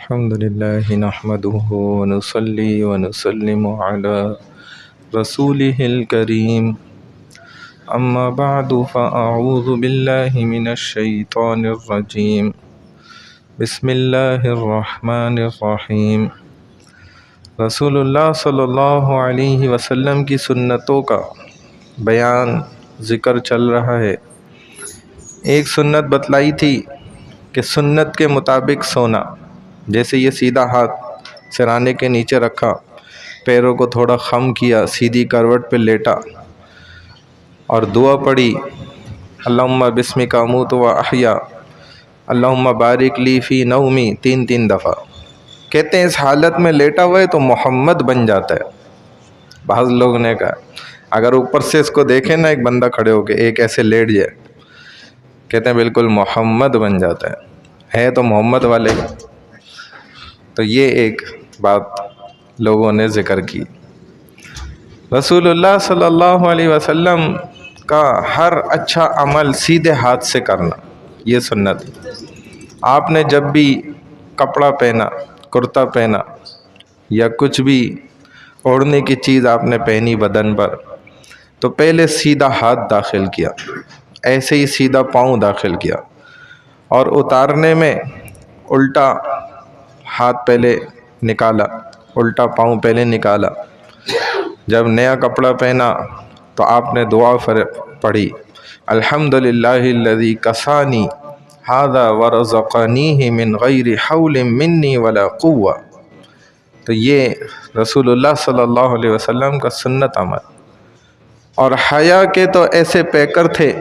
الحمد لله نحمده ونصلي ونسلم على رسوله الكريم أما بعد فأعوذ بالله من الشيطان الرجيم بسم الله الرحمن الرحيم رسول اللہ صلی اللہ علیہ وسلم کی سنتوں کا بیان ذکر چل رہا ہے۔ ایک سنت بتلائی تھی کہ سنت کے مطابق سونا، جیسے یہ سیدھا ہاتھ سرانے کے نیچے رکھا، پیروں کو تھوڑا خم کیا، سیدھی کروٹ پہ لیٹا اور دعا پڑھی، اللہم بسمک اموت و احیا، اللہم بارک لی فی نومی، تین دفعہ۔ کہتے ہیں اس حالت میں لیٹا ہوا ہے تو محمد بن جاتا ہے۔ بعض لوگوں نے کہا اگر اوپر سے اس کو دیکھیں نا ایک بندہ کھڑے ہو کے ایک ایسے لیٹ جائے، کہتے ہیں بالکل محمد بن جاتا ہے تو محمد والے۔ تو یہ ایک بات لوگوں نے ذکر کی۔ رسول اللہ صلی اللہ علیہ وسلم کا ہر اچھا عمل سیدھے ہاتھ سے کرنا، یہ سنت۔ آپ نے جب بھی کپڑا پہنا، کرتا پہنا یا کچھ بھی اوڑھنے کی چیز آپ نے پہنی بدن پر، تو پہلے سیدھا ہاتھ داخل کیا، ایسے ہی سیدھا پاؤں داخل کیا، اور اتارنے میں الٹا ہاتھ پہلے نکالا، الٹا پاؤں پہلے نکالا۔ جب نیا کپڑا پہنا تو آپ نے دعا پڑھی، الحمدللہ الذی کسانی ھذا ورزقنیہ من غیر حول منی ولا قوہ۔ تو یہ رسول اللہ صلی اللہ علیہ وسلم کا سنت عمل۔ اور حیا کے تو ایسے پیکر تھے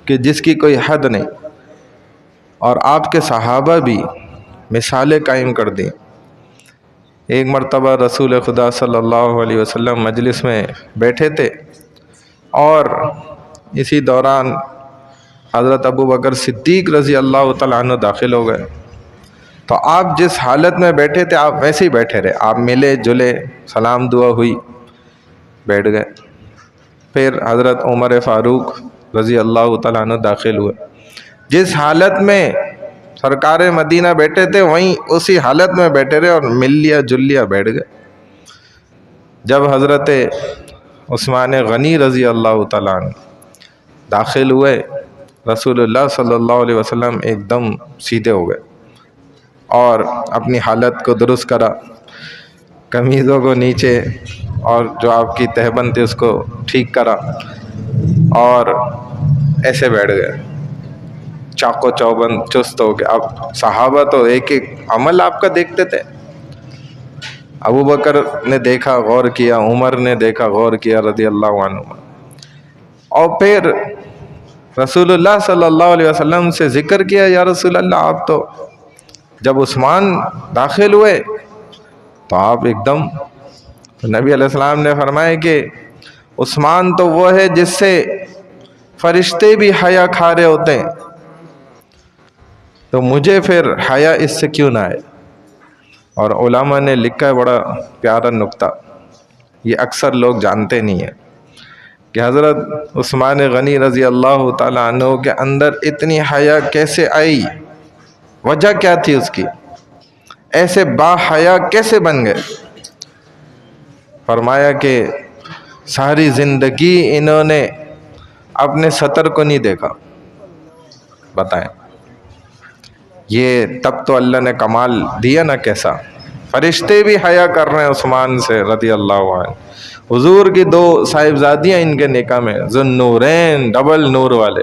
کہ جس کی کوئی حد نہیں، اور آپ کے صحابہ بھی مثالیں قائم کر دیں۔ ایک مرتبہ رسول خدا صلی اللہ علیہ وسلم مجلس میں بیٹھے تھے اور اسی دوران حضرت ابوبکر صدیق رضی اللہ تعالیٰ عنہ داخل ہو گئے۔ تو آپ جس حالت میں بیٹھے تھے آپ ویسے ہی بیٹھے رہے، آپ ملے جلے، سلام دعا ہوئی، بیٹھ گئے۔ پھر حضرت عمر فاروق رضی اللہ تعالیٰ عنہ داخل ہوئے۔ جس حالت میں سرکار مدینہ بیٹھے تھے وہیں اسی حالت میں بیٹھے رہے اور مل لیا جل لیا، بیٹھ گئے۔ جب حضرت عثمان غنی رضی اللہ تعالیٰ عنہ داخل ہوئے، رسول اللہ صلی اللہ علیہ وسلم ایک دم سیدھے ہو گئے اور اپنی حالت کو درست کرا، قمیضوں کو نیچے اور جو آپ کی تہبند تھی اس کو ٹھیک کرا اور ایسے بیٹھ گئے، چاق و چوبند چست ہو گئے۔ اب صحابہ تو ایک ایک عمل آپ کا دیکھتے تھے۔ ابو بکر نے دیکھا، غور کیا، عمر نے دیکھا، غور کیا رضی اللہ عنہ، اور پھر رسول اللہ صلی اللہ علیہ وسلم سے ذکر کیا، یا رسول اللہ آپ تو جب عثمان داخل ہوئے تو آپ ایک دم، نبی علیہ السلام نے فرمایا کہ عثمان تو وہ ہے جس سے فرشتے بھی حیا کھا رہے ہوتے ہیں، تو مجھے پھر حیا اس سے کیوں نہ آئے۔ اور علماء نے لکھا ہے بڑا پیارا نکتہ، یہ اکثر لوگ جانتے نہیں ہیں، کہ حضرت عثمان غنی رضی اللہ تعالیٰ عنہ کے اندر اتنی حیا کیسے آئی، وجہ کیا تھی اس کی، ایسے با حیا کیسے بن گئے۔ فرمایا کہ ساری زندگی انہوں نے اپنے سطر کو نہیں دیکھا۔ بتائیں، یہ تب تو اللہ نے کمال دیا نا کیسا، فرشتے بھی حیا کر رہے ہیں عثمان سے رضی اللہ عنہ۔ حضور کی دو صاحبزادیاں ان کے نکاح میں، ذو النورین، ڈبل نور والے،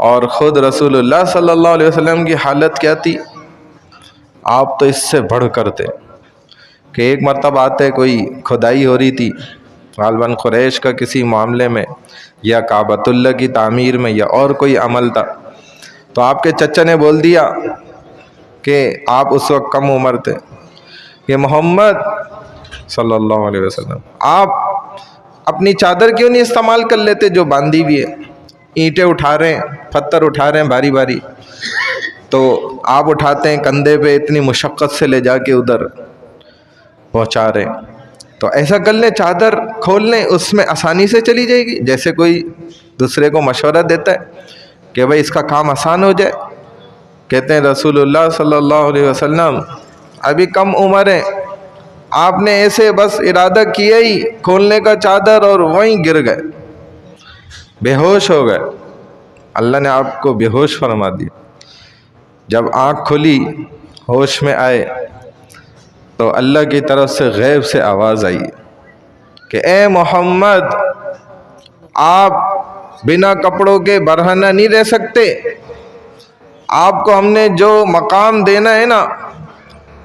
اور خود رسول اللہ صلی اللہ علیہ وسلم کی حالت کیا تھی، آپ تو اس سے بڑھ کر تھے کہ ایک مرتبہ آتے کوئی کھدائی ہو رہی تھی غالباً قریش کا کسی معاملے میں، یا کعبۃ اللہ کی تعمیر میں، یا اور کوئی عمل تھا، تو آپ کے چچا نے بول دیا کہ آپ اس وقت کم عمر تھے، کہ محمد صلی اللہ علیہ وسلم آپ اپنی چادر کیوں نہیں استعمال کر لیتے جو باندھی ہوئی ہے، اینٹیں اٹھا رہے ہیں، پتھر اٹھا رہے ہیں باری باری، تو آپ اٹھاتے ہیں کندھے پہ، اتنی مشقت سے لے جا کے ادھر پہنچا رہے ہیں، تو ایسا کر لیں چادر کھول لیں، اس میں آسانی سے چلی جائے گی، جیسے کوئی دوسرے کو مشورہ دیتا ہے کہ بھائی اس کا کام آسان ہو جائے۔ کہتے ہیں رسول اللہ صلی اللہ علیہ وسلم ابھی کم عمر ہے، آپ نے ایسے بس ارادہ کیا ہی کھولنے کا چادر اور وہیں گر گئے، بے ہوش ہو گئے۔ اللہ نے آپ کو بے ہوش فرما دیا۔ جب آنکھ کھلی، ہوش میں آئے تو اللہ کی طرف سے غیب سے آواز آئی کہ اے محمد، آپ بنا کپڑوں کے برہنہ نہیں رہ سکتے، آپ کو ہم نے جو مقام دینا ہے نا،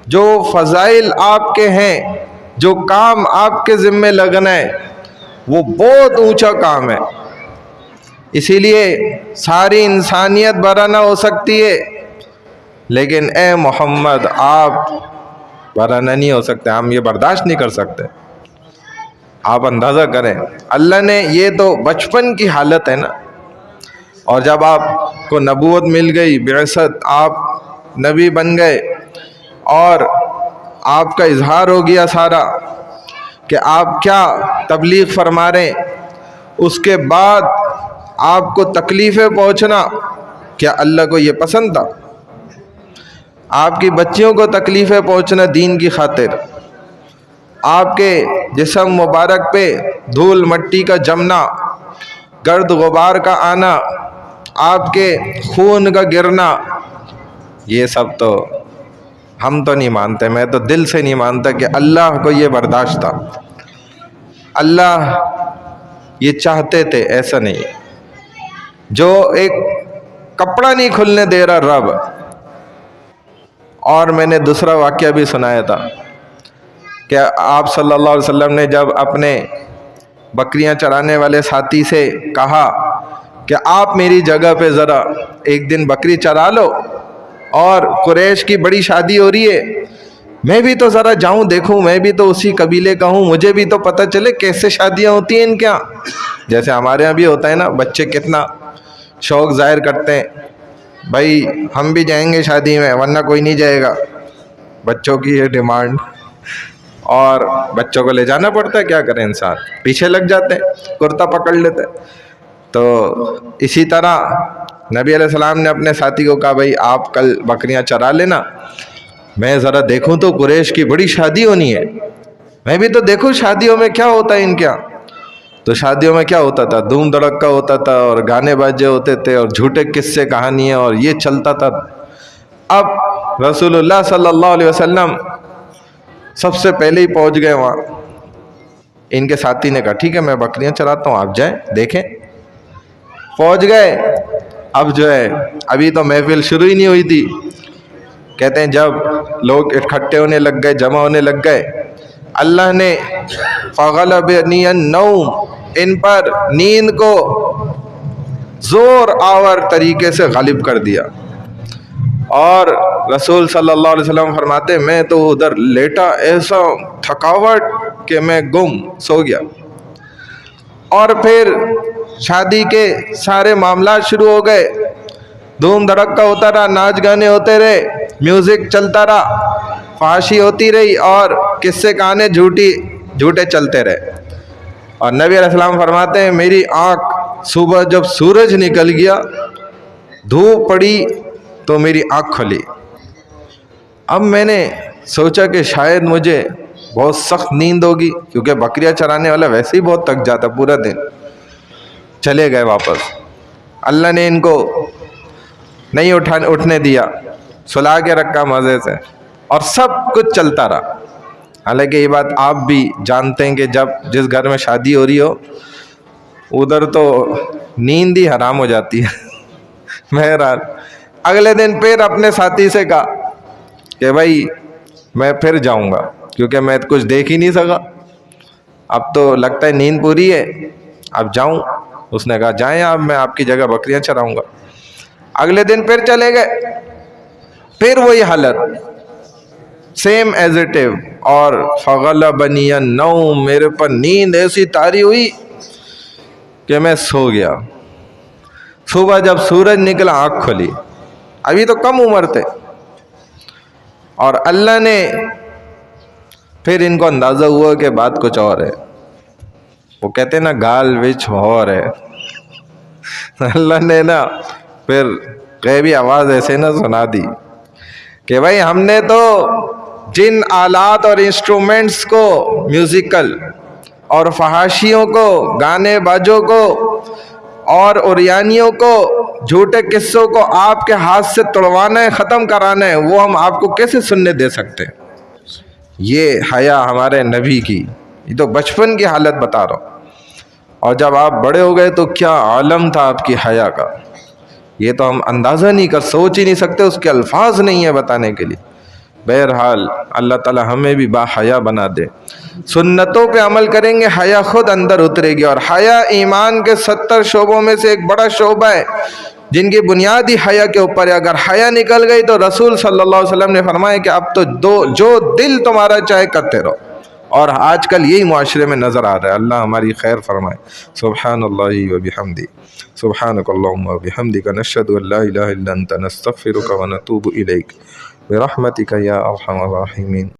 جو فضائل آپ کے ہیں، جو کام آپ کے ذمہ لگنا ہے، وہ بہت اونچا کام ہے۔ اسی لیے ساری انسانیت برہنہ ہو سکتی ہے، لیکن اے محمد آپ برہنہ نہیں ہو سکتے، ہم یہ برداشت نہیں کر سکتے۔ آپ اندازہ کریں، اللہ نے، یہ تو بچپن کی حالت ہے نا، اور جب آپ کو نبوت مل گئی، بعثت، آپ نبی بن گئے اور آپ کا اظہار ہو گیا سارا کہ آپ کیا تبلیغ فرما رہے ہیں، اس کے بعد آپ کو تکلیفیں پہنچنا، کیا اللہ کو یہ پسند تھا؟ آپ کی بچیوں کو تکلیفیں پہنچنا دین کی خاطر، آپ کے جسم مبارک پہ دھول مٹی کا جمنا، گرد غبار کا آنا، آپ کے خون کا گرنا، یہ سب تو ہم تو نہیں مانتے، میں تو دل سے نہیں مانتا کہ اللہ کو یہ برداشت تھا۔ اللہ یہ چاہتے تھے، ایسا نہیں۔ جو ایک کپڑا نہیں کھلنے دے رہا رب۔ اور میں نے دوسرا واقعہ بھی سنایا تھا کہ آپ صلی اللہ علیہ وسلم نے جب اپنے بکریاں چرانے والے ساتھی سے کہا کہ آپ میری جگہ پہ ذرا ایک دن بکری چرا لو، اور قریش کی بڑی شادی ہو رہی ہے، میں بھی تو ذرا جاؤں دیکھوں، میں بھی تو اسی قبیلے کا ہوں، مجھے بھی تو پتہ چلے کیسے شادیاں ہوتی ہیں ان کے یہاں۔ جیسے ہمارے یہاں بھی ہوتا ہے نا، بچے کتنا شوق ظاہر کرتے ہیں، بھائی ہم بھی جائیں گے شادی میں ورنہ کوئی نہیں جائے گا، بچوں کی یہ ڈیمانڈ، اور بچوں کو لے جانا پڑتا ہے، کیا کریں، انسان پیچھے لگ جاتے ہیں، کرتا پکڑ لیتے ہیں۔ تو اسی طرح نبی علیہ السلام نے اپنے ساتھی کو کہا بھائی آپ کل بکریاں چرا لینا، میں ذرا دیکھوں تو قریش کی بڑی شادی ہونی ہے، میں بھی تو دیکھوں شادیوں میں کیا ہوتا ہے ان کے یہاں۔ تو شادیوں میں کیا ہوتا تھا، دھوم دھڑکا ہوتا تھا، اور گانے باجے ہوتے تھے، اور جھوٹے قصے کہانیاں، اور یہ چلتا تھا۔ اب رسول اللہ صلی اللہ علیہ وسلم سب سے پہلے ہی پہنچ گئے وہاں۔ ان کے ساتھی نے کہا ٹھیک ہے میں بکریاں چراتا ہوں، آپ جائیں دیکھیں۔ پہنچ گئے، اب جو ہے ابھی تو محفل شروع ہی نہیں ہوئی تھی، کہتے ہیں جب لوگ اکٹھے ہونے لگ گئے، جمع ہونے لگ گئے، اللہ نے فغلبنی النوم، ان پر نیند کو زور آور طریقے سے غالب کر دیا، اور رسول صلی اللہ علیہ وسلم فرماتے میں تو ادھر لیٹا، ایسا تھکاوٹ کہ میں گم سو گیا۔ اور پھر شادی کے سارے معاملات شروع ہو گئے، دھوم دھڑکا ہوتا رہا، ناچ گانے ہوتے رہے، میوزک چلتا رہا، فحاشی ہوتی رہی، اور قصے کہانے جھوٹے چلتے رہے۔ اور نبی علیہ السلام فرماتے ہیں میری آنکھ صبح جب سورج نکل گیا، دھوپ پڑی تو میری آنکھ کھلی۔ اب میں نے سوچا کہ شاید مجھے بہت سخت نیند ہوگی، کیونکہ بکریاں چرانے والا ویسے ہی بہت تھک جاتا پورا دن۔ چلے گئے واپس، اللہ نے ان کو نہیں اٹھنے دیا، سلا کے رکھا مزے سے، اور سب کچھ چلتا رہا۔ حالانکہ یہ بات آپ بھی جانتے ہیں کہ جب جس گھر میں شادی ہو رہی ہو ادھر تو نیند ہی حرام ہو جاتی ہے۔ بہرحال اگلے دن پھر اپنے ساتھی سے کہا کہ بھائی میں پھر جاؤں گا، کیونکہ میں کچھ دیکھ ہی نہیں سکا، اب تو لگتا ہے نیند پوری ہے، اب جاؤں۔ اس نے کہا جائیں آپ، میں آپ کی جگہ بکریاں چراؤں گا۔ اگلے دن پھر چلے گئے، پھر وہی حالت، سیم ایز اٹ از، اور فغلبنی النوم، میرے پر نیند ایسی طاری ہوئی کہ میں سو گیا۔ صبح جب سورج نکلا آنکھ کھلی، ابھی تو کم عمر تھے، اور اللہ نے پھر ان کو اندازہ ہوا کہ بات کچھ اور ہے۔ وہ کہتے ہیں نا گال وچ ہور ہے، اللہ نے نا پھر غیبی آواز ایسے نہ سنا دی کہ بھائی ہم نے تو جن آلات اور انسٹرومنٹس کو، میوزیکل اور فحاشیوں کو، گانے باجوں کو اور اوریانیوں کو، جھوٹے قصوں کو آپ کے ہاتھ سے توڑوانا ہے، ختم کرانا ہے، وہ ہم آپ کو کیسے سننے دے سکتے ہیں؟ یہ حیا ہمارے نبی کی، یہ تو بچپن کی حالت بتا رہا ہوں، اور جب آپ بڑے ہو گئے تو کیا عالم تھا آپ کی حیا کا، یہ تو ہم اندازہ نہیں کر، سوچ ہی نہیں سکتے، اس کے الفاظ نہیں ہیں بتانے کے لیے۔ بہرحال اللہ تعالی ہمیں بھی با حیا بنا دے، سنتوں پہ عمل کریں گے، حیا خود اندر اترے گی، اور حیا ایمان کے 70 شعبوں میں سے ایک بڑا شعبہ ہے جن کی بنیاد ہی حیا کے اوپر ہے۔ اگر حیا نکل گئی تو رسول صلی اللہ علیہ وسلم نے فرمایا کہ اب تو جو دل تمہارا چاہے کرتے رہو، اور آج کل یہی معاشرے میں نظر آ رہا ہے۔ اللہ ہماری خیر فرمائے۔ سبحان اللہ و بحمدہ، سبحانک اللہم و بحمدک، نشہد ان لا الہ الا انت، نستغفرک و نتوب الیک، برحمتک یا ارحم الراحمین۔